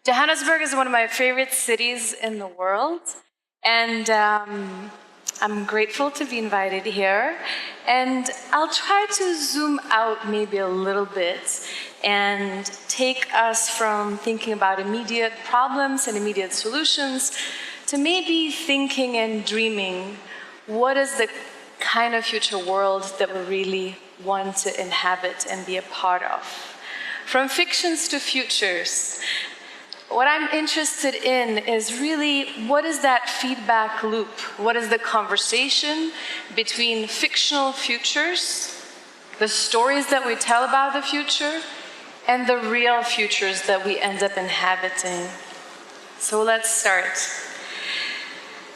Johannesburg is one of my favorite cities in the world, and I'm grateful to be invited here. And I'll try to zoom out maybe a little bit and take us from thinking about immediate problems and immediate solutions to maybe thinking and dreaming, what is the kind of future world that we really want to inhabit and be a part of? From fictions to futures, what I'm interested in is really, what is that feedback loop? What is the conversation between fictional futures, the stories that we tell about the future, and the real futures that we end up inhabiting? So let's start.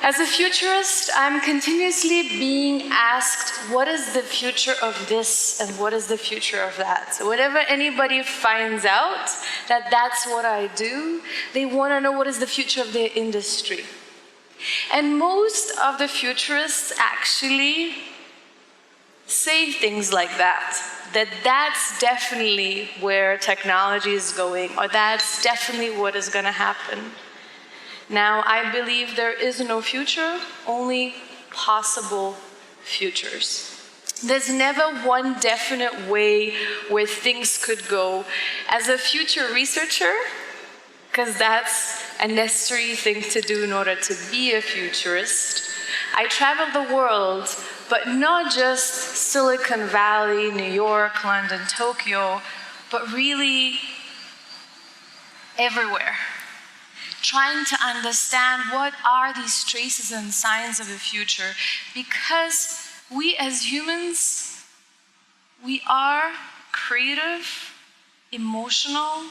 As a futurist, I'm continuously being asked, what is the future of this and what is the future of that? So whenever anybody finds out that that's what I do, they want to know what is the future of their industry. And most of the futurists actually say things like that that's definitely where technology is going, or that's definitely what is going to happen. Now, I believe there is no future, only possible futures. There's never one definite way where things could go. As a future researcher, because that's a necessary thing to do in order to be a futurist, I travel the world, but not just Silicon Valley, New York, London, Tokyo, but really everywhere. Trying to understand what are these traces and signs of the future, because we as humans, we are creative, emotional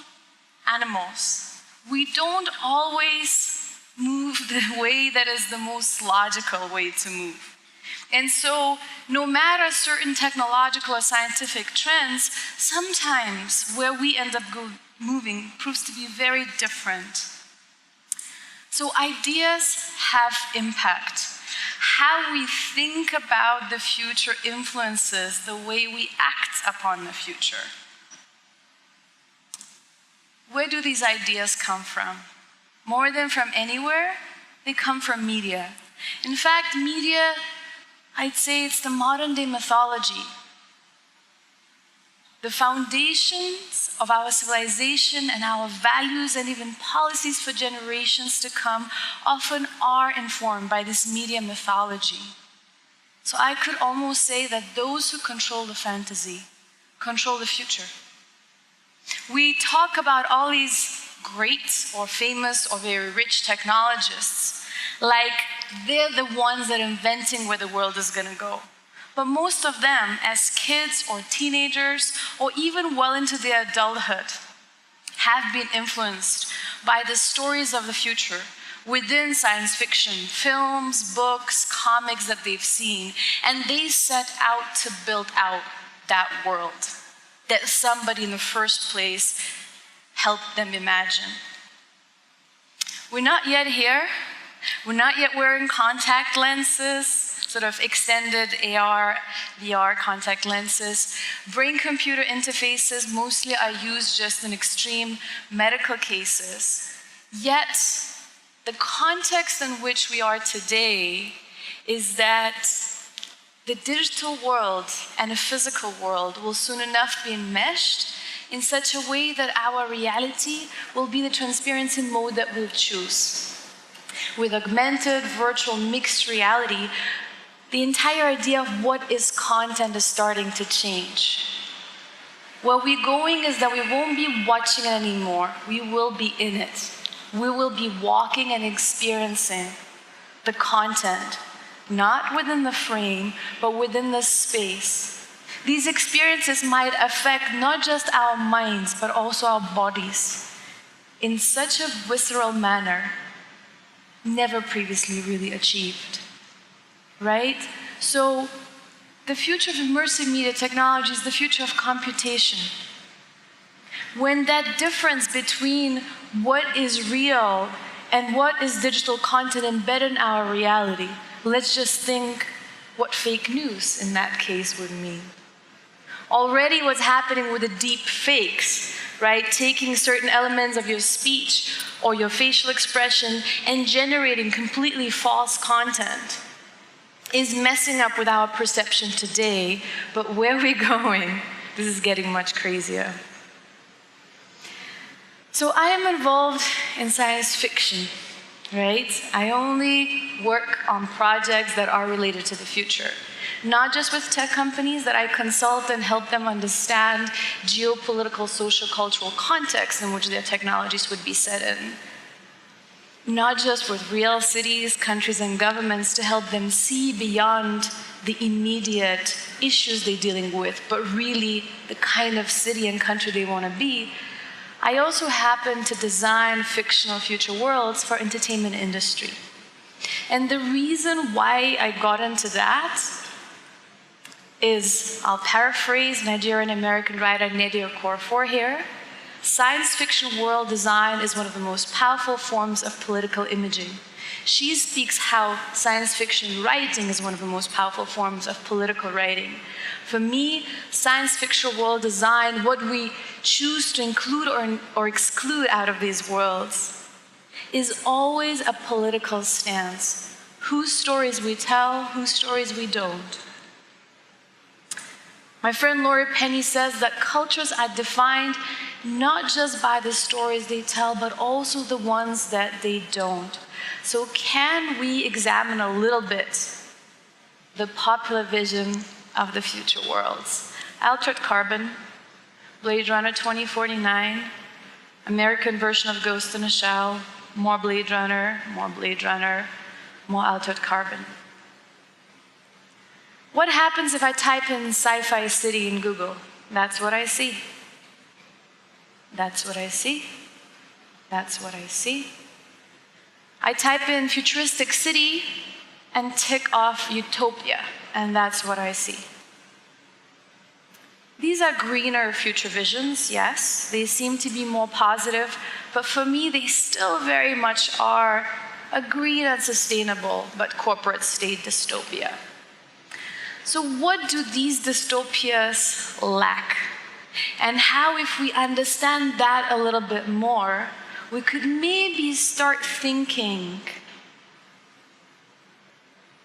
animals. We don't always move the way that is the most logical way to move. And so, no matter certain technological or scientific trends, sometimes where we end up moving proves to be very different. So ideas have impact. How we think about the future influences the way we act upon the future. Where do these ideas come from? More than from anywhere, they come from media. In fact, media, I'd say it's the modern day mythology. The foundations of our civilization and our values and even policies for generations to come often are informed by this media mythology. So I could almost say that those who control the fantasy control the future. We talk about all these great or famous or very rich technologists like they're the ones that are inventing where the world is going to go. But most of them, as kids or teenagers, or even well into their adulthood, have been influenced by the stories of the future within science fiction, films, books, comics that they've seen, and they set out to build out that world that somebody in the first place helped them imagine. We're not yet here. We're not yet wearing contact lenses, sort of extended AR, VR contact lenses. Brain-computer interfaces mostly are used just in extreme medical cases. Yet, the context in which we are today is that the digital world and the physical world will soon enough be enmeshed in such a way that our reality will be the transparency mode that we'll choose. With augmented, virtual, mixed reality, the entire idea of what is content is starting to change. Where we're going is that we won't be watching it anymore. We will be in it. We will be walking and experiencing the content, not within the frame, but within the space. These experiences might affect not just our minds, but also our bodies in such a visceral manner, never previously really achieved. Right? So the future of immersive media technology is the future of computation. When that difference between what is real and what is digital content embedded in our reality, let's just think what fake news in that case would mean. Already what's happening with the deep fakes, right? Taking certain elements of your speech or your facial expression and generating completely false content is messing up with our perception today, but where we're going, this is getting much crazier. So I am involved in science fiction, right? I only work on projects that are related to the future. Not just with tech companies that I consult and help them understand geopolitical, social, cultural context in which their technologies would be set in. Not just with real cities, countries, and governments to help them see beyond the immediate issues they're dealing with, but really the kind of city and country they want to be. I also happen to design fictional future worlds for entertainment industry. And the reason why I got into that is, I'll paraphrase Nigerian-American writer Nnedi Okorafor here, science fiction world design is one of the most powerful forms of political imaging. She speaks how science fiction writing is one of the most powerful forms of political writing. For me, science fiction world design, what we choose to include or exclude out of these worlds, is always a political stance. Whose stories we tell, whose stories we don't. My friend Laurie Penny says that cultures are defined not just by the stories they tell, but also the ones that they don't. So can we examine a little bit the popular vision of the future worlds? Altered Carbon, Blade Runner 2049, American version of Ghost in the Shell, more Blade Runner, more Altered Carbon. What happens if I type in sci-fi city in Google? That's what I see. That's what I see. That's what I see. I type in futuristic city and tick off utopia, and that's what I see. These are greener future visions, yes. They seem to be more positive, but for me, they still very much are a green and sustainable, but corporate state dystopia. So what do these dystopias lack? And how, if we understand that a little bit more, we could maybe start thinking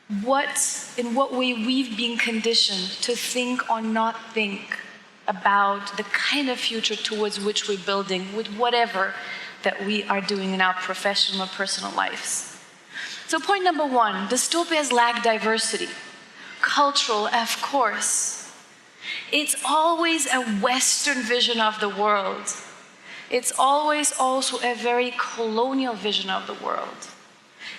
in what way we've been conditioned to think or not think about the kind of future towards which we're building with whatever that we are doing in our professional or personal lives. So point number one, dystopias lack diversity. Cultural, of course. It's always a Western vision of the world. It's always also a very colonial vision of the world.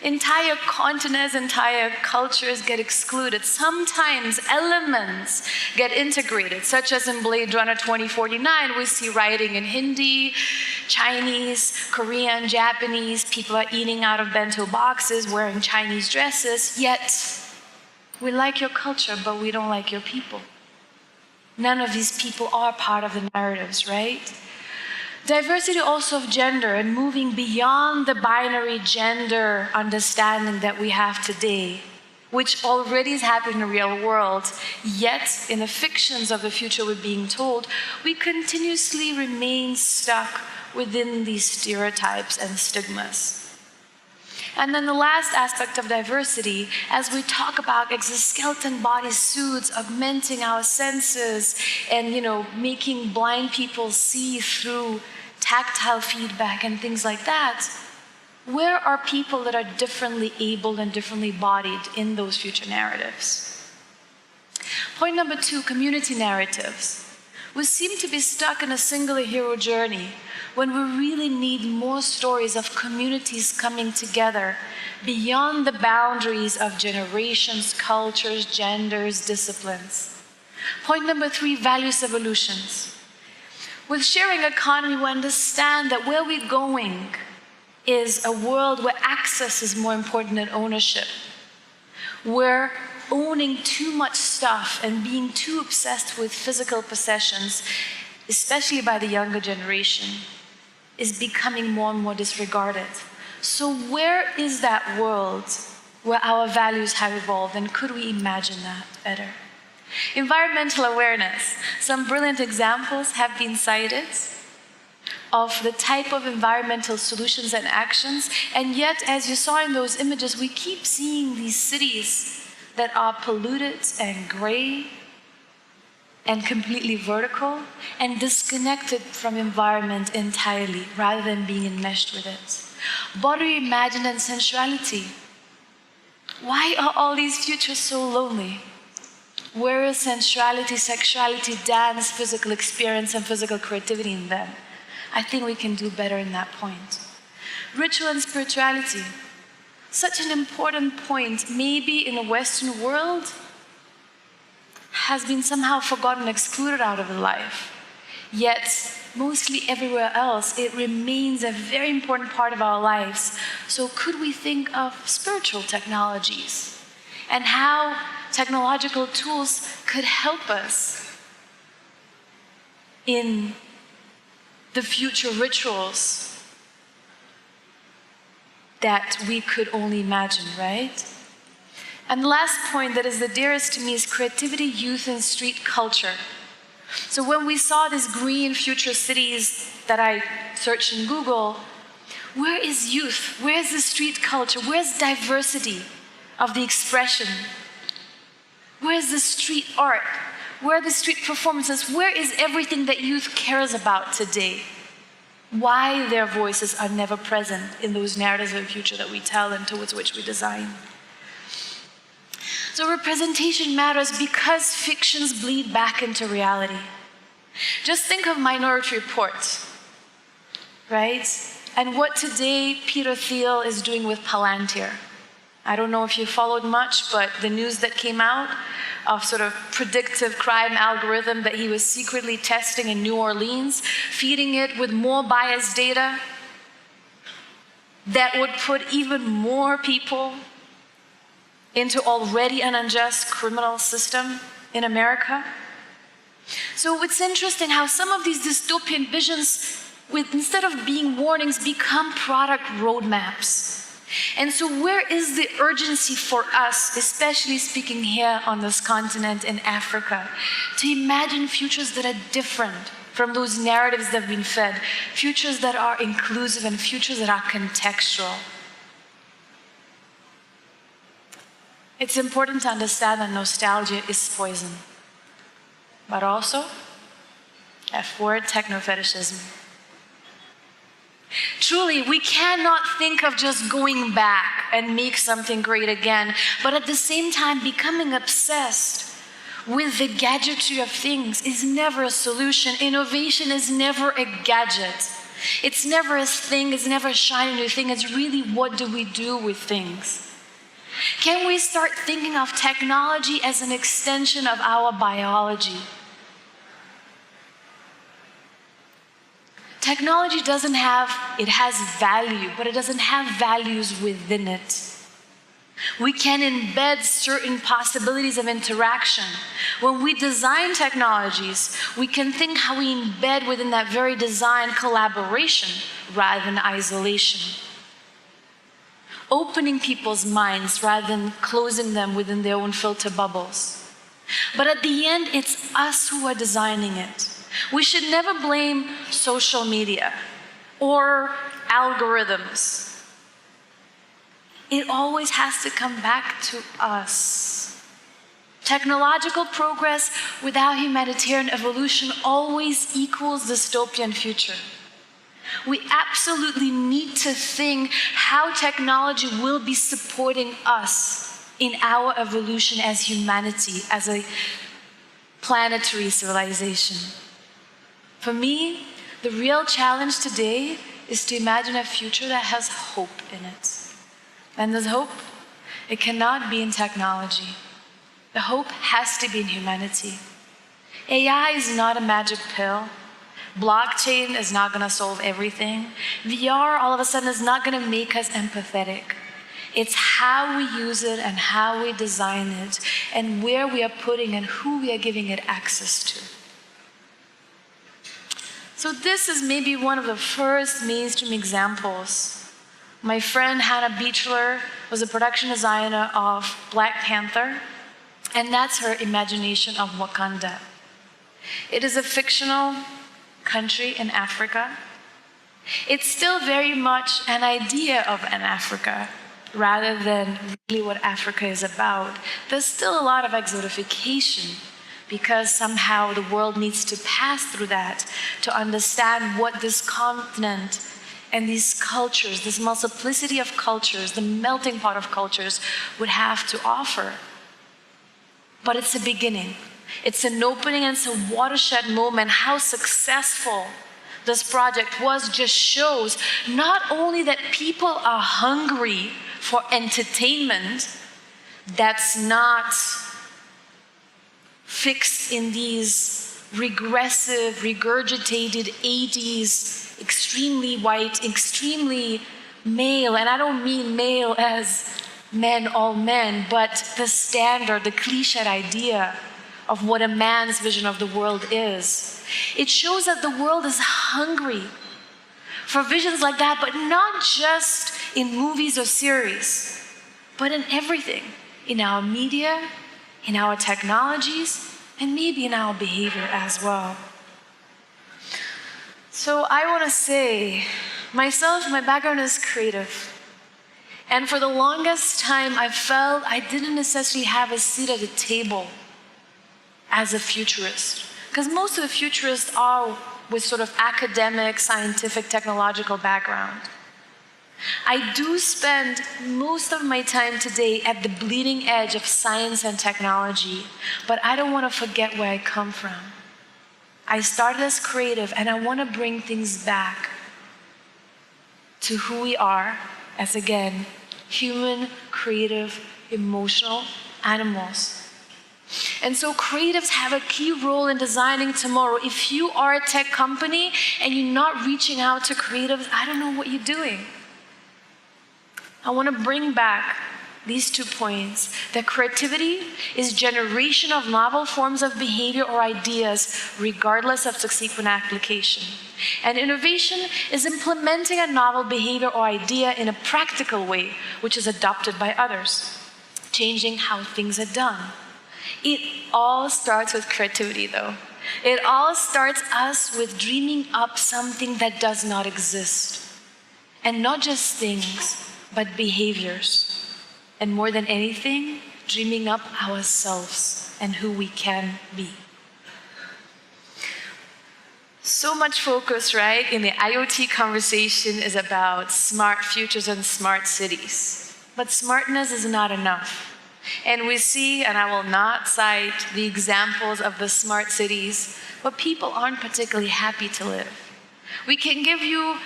Entire continents, entire cultures get excluded. Sometimes elements get integrated, such as in Blade Runner 2049, we see writing in Hindi, Chinese, Korean, Japanese. People are eating out of bento boxes, wearing Chinese dresses, yet we like your culture, but we don't like your people. None of these people are part of the narratives, right? Diversity also of gender and moving beyond the binary gender understanding that we have today, which already is happening in the real world, yet in the fictions of the future we're being told, we continuously remain stuck within these stereotypes and stigmas. And then the last aspect of diversity, as we talk about exoskeleton body suits, augmenting our senses, and making blind people see through tactile feedback and things like that, where are people that are differently abled and differently bodied in those future narratives? Point number two, community narratives. We seem to be stuck in a singular hero journey when we really need more stories of communities coming together beyond the boundaries of generations, cultures, genders, disciplines. Point number three, values evolutions. With sharing economy, we understand that where we're going is a world where access is more important than ownership. Where owning too much stuff and being too obsessed with physical possessions, especially by the younger generation, is becoming more and more disregarded. So where is that world where our values have evolved, and could we imagine that better? Environmental awareness. Some brilliant examples have been cited. of the type of environmental solutions and actions. And yet, as you saw in those images, we keep seeing these cities that are polluted and gray and completely vertical and disconnected from environment entirely, rather than being enmeshed with it. Body, imagine, and sensuality. Why are all these futures so lonely? Where is sensuality, sexuality, dance, physical experience, and physical creativity in them? I think we can do better in that point. Ritual and spirituality. Such an important point, maybe in the Western world, has been somehow forgotten, excluded out of the life. Yet, mostly everywhere else, it remains a very important part of our lives. So could we think of spiritual technologies and how technological tools could help us in the future rituals that we could only imagine, right? And the last point that is the dearest to me is creativity, youth, and street culture. So when we saw these green future cities that I searched in Google, where is youth? Where is the street culture? Where's diversity of the expression? Where is the street art? Where are the street performances? Where is everything that youth cares about today? Why their voices are never present in those narratives of the future that we tell and towards which we design. So representation matters because fictions bleed back into reality. Just think of Minority Report, right? And what today Peter Thiel is doing with Palantir. I don't know if you followed much, but the news that came out of sort of predictive crime algorithm that he was secretly testing in New Orleans, feeding it with more biased data that would put even more people into already an unjust criminal system in America. So it's interesting how some of these dystopian visions, instead of being warnings, become product roadmaps. And so where is the urgency for us, especially speaking here on this continent in Africa, to imagine futures that are different from those narratives that have been fed, futures that are inclusive and futures that are contextual? It's important to understand that nostalgia is poison, but also, F word, techno-fetishism. Truly, we cannot think of just going back and make something great again, but at the same time, becoming obsessed with the gadgetry of things is never a solution. Innovation is never a gadget. It's never a thing, it's never a shiny new thing. It's really, what do we do with things? Can we start thinking of technology as an extension of our biology? Technology it has value, but it doesn't have values within it. We can embed certain possibilities of interaction. When we design technologies, we can think how we embed within that very design collaboration rather than isolation. Opening people's minds rather than closing them within their own filter bubbles. But at the end, it's us who are designing it. We should never blame social media or algorithms. It always has to come back to us. Technological progress without humanitarian evolution always equals dystopian future. We absolutely need to think how technology will be supporting us in our evolution as humanity, as a planetary civilization. For me, the real challenge today is to imagine a future that has hope in it. And this hope, it cannot be in technology. The hope has to be in humanity. AI is not a magic pill. Blockchain is not going to solve everything. VR all of a sudden is not going to make us empathetic. It's how we use it and how we design it and where we are putting and who we are giving it access to. So this is maybe one of the first mainstream examples. My friend Hannah Beachler was a production designer of Black Panther, and that's her imagination of Wakanda. It is a fictional country in Africa It's still very much an idea of an Africa, rather than really what Africa is about. There's still a lot of exotification, because somehow the world needs to pass through that to understand what this continent and these cultures, this multiplicity of cultures, the melting pot of cultures would have to offer. But it's a beginning. It's an opening and it's a watershed moment. How successful this project was just shows not only that people are hungry for entertainment that's not fixed in these regressive, regurgitated 80s, extremely white, extremely male, and I don't mean male as men, all men, but the standard, the cliched idea of what a man's vision of the world is. It shows that the world is hungry for visions like that, but not just in movies or series, but in everything, in our media, in our technologies, and maybe in our behavior as well. So I want to say, myself, my background is creative. And for the longest time, I felt I didn't necessarily have a seat at the table as a futurist. Because most of the futurists are with sort of academic, scientific, technological background. I do spend most of my time today at the bleeding edge of science and technology, but I don't want to forget where I come from. I started as creative, and I want to bring things back to who we are as, again, human, creative, emotional animals. And so creatives have a key role in designing tomorrow. If you are a tech company and you're not reaching out to creatives, I don't know what you're doing. I want to bring back these 2 points, that creativity is generation of novel forms of behavior or ideas, regardless of subsequent application. And innovation is implementing a novel behavior or idea in a practical way, which is adopted by others, changing how things are done. It all starts with creativity, though. It all starts us with dreaming up something that does not exist. And not just things, but behaviors. And more than anything, dreaming up ourselves and who we can be. So much focus, right, in the IoT conversation is about smart futures and smart cities. But smartness is not enough. And we see, and I will not cite the examples of the smart cities, but people aren't particularly happy to live. We can give you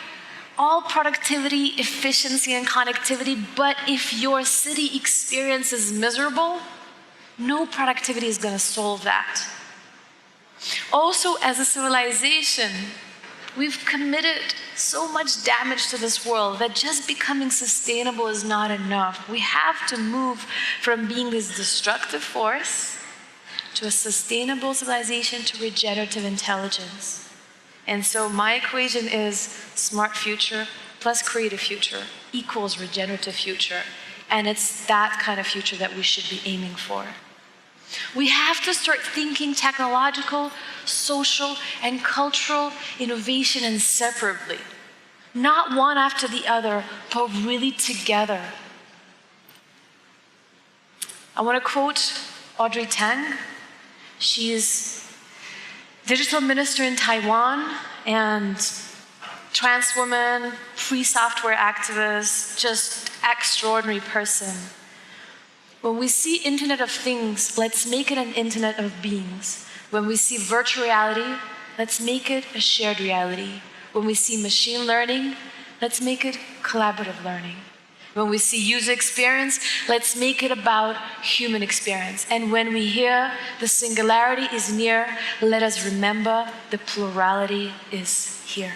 all productivity, efficiency, and connectivity, but if your city experience is miserable, no productivity is going to solve that. Also, as a civilization, we've committed so much damage to this world that just becoming sustainable is not enough. We have to move from being this destructive force to a sustainable civilization to regenerative intelligence. And so my equation is smart future plus creative future equals regenerative future. And it's that kind of future that we should be aiming for. We have to start thinking technological, social, and cultural innovation inseparably. Not one after the other, but really together. I want to quote Audrey Tang. She's digital minister in Taiwan and trans woman, free software activist, just extraordinary person. When we see Internet of Things, let's make it an Internet of Beings. When we see virtual reality, let's make it a shared reality. When we see machine learning, let's make it collaborative learning. When we see user experience, let's make it about human experience. And when we hear the singularity is near, let us remember the plurality is here.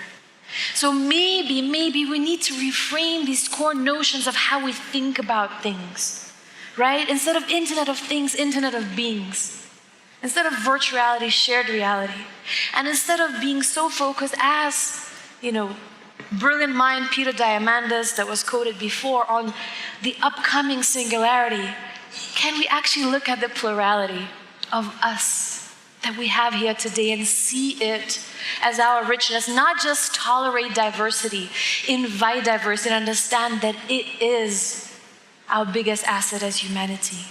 So maybe we need to reframe these core notions of how we think about things, right? Instead of Internet of Things, Internet of Beings. Instead of virtual reality, shared reality. And instead of being so focused as, brilliant mind Peter Diamandis that was quoted before on the upcoming singularity, can we actually look at the plurality of us that we have here today and see it as our richness. Not just tolerate diversity, invite diversity, and understand that it is our biggest asset as humanity.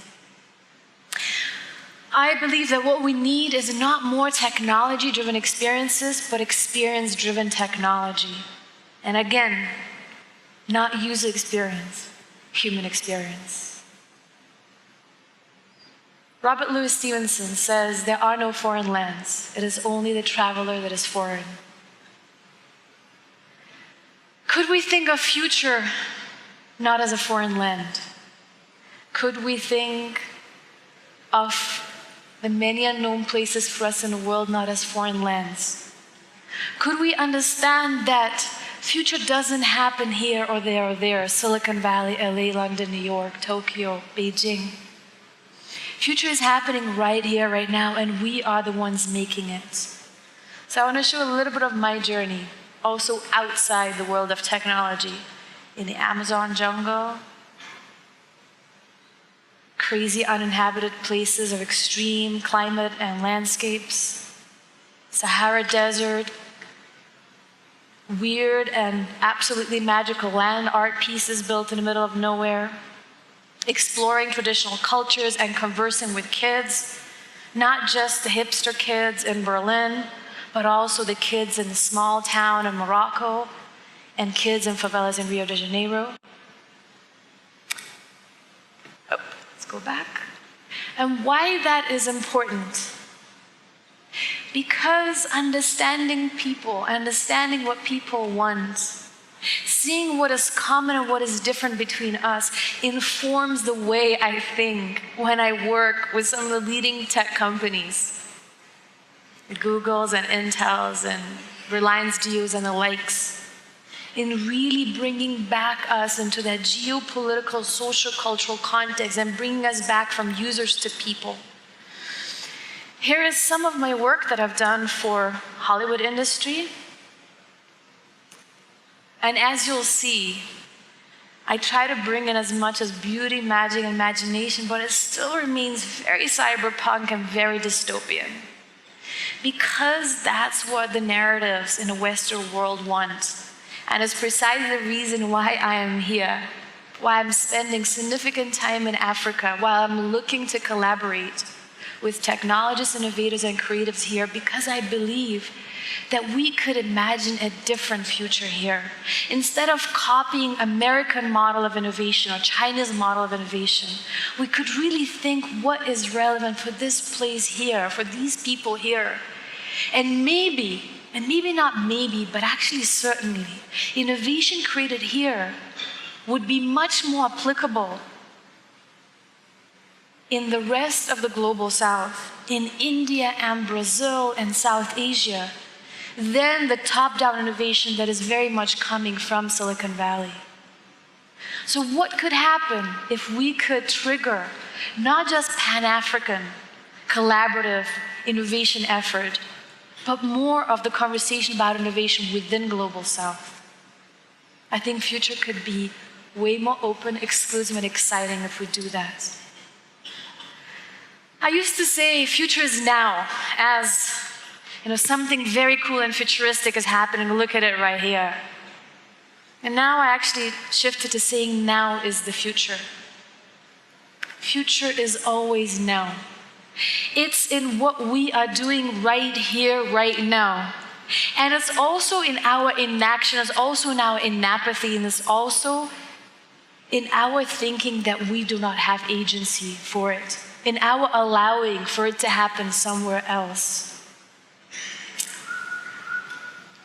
I believe that what we need is not more technology-driven experiences, but experience-driven technology. And again, not user experience, human experience. Robert Louis Stevenson says, there are no foreign lands. It is only the traveler that is foreign. Could we think of future not as a foreign land? Could we think of the many unknown places for us in the world not as foreign lands? Could we understand that future doesn't happen here or there, Silicon Valley, LA, London, New York, Tokyo, Beijing? Future is happening right here, right now, and we are the ones making it. So I want to show a little bit of my journey, also outside the world of technology, in the Amazon jungle, crazy uninhabited places of extreme climate and landscapes, Sahara Desert, weird and absolutely magical land art pieces built in the middle of nowhere, exploring traditional cultures and conversing with kids, not just the hipster kids in Berlin, but also the kids in the small town in Morocco and kids in favelas in Rio de Janeiro. Oh, let's go back. And why that is important? Because understanding people, understanding what people want, seeing what is common and what is different between us informs the way I think when I work with some of the leading tech companies, the Googles and Intels and Reliance Jios and the likes, in really bringing back us into that geopolitical, social, cultural context and bringing us back from users to people. Here is some of my work that I've done for Hollywood industry. And as you'll see, I try to bring in as much as beauty, magic, and imagination, but it still remains very cyberpunk and very dystopian. Because that's what the narratives in the Western world want. And it's precisely the reason why I am here, why I'm spending significant time in Africa, while I'm looking to collaborate with technologists, innovators, and creatives here, because I believe that we could imagine a different future here. Instead of copying American model of innovation or China's model of innovation, we could really think what is relevant for this place here, for these people here. And maybe not maybe, but actually certainly, innovation created here would be much more applicable in the rest of the global South, in India and Brazil and South Asia, than the top-down innovation that is very much coming from Silicon Valley. So what could happen if we could trigger not just Pan-African collaborative innovation effort, but more of the conversation about innovation within Global South? I think future could be way more open, exclusive, and exciting if we do that. I used to say future is now, as something very cool and futuristic is happening. Look at it right here. And now I actually shifted to saying now is the future. Future is always now. It's in what we are doing right here, right now. And it's also in our inaction, it's also in our inapathy, and it's also in our thinking that we do not have agency for it, in our allowing for it to happen somewhere else.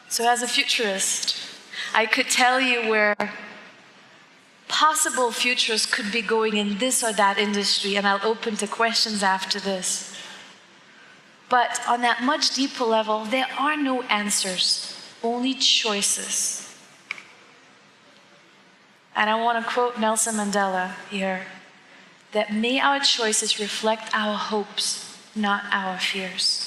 So as a futurist, I could tell you where possible futures could be going in this or that industry, and I'll open to questions after this. But on that much deeper level, there are no answers, only choices. And I want to quote Nelson Mandela here, that may our choices reflect our hopes, not our fears.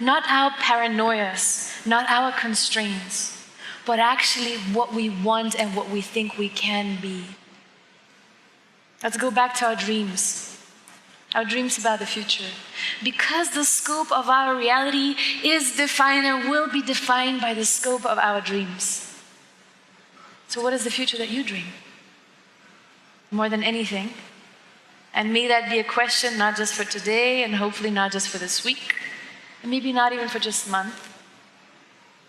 Not our paranoias, not our constraints, but actually what we want and what we think we can be. Let's go back to our dreams. our dreams about the future, because the scope of our reality is defined and will be defined by the scope of our dreams. So what is the future that you dream? More than anything, and may that be a question not just for today and hopefully not just for this week, and maybe not even for just a month,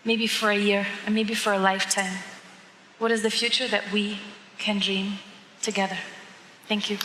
maybe for a year, and maybe for a lifetime. What is the future that we can dream together? Thank you.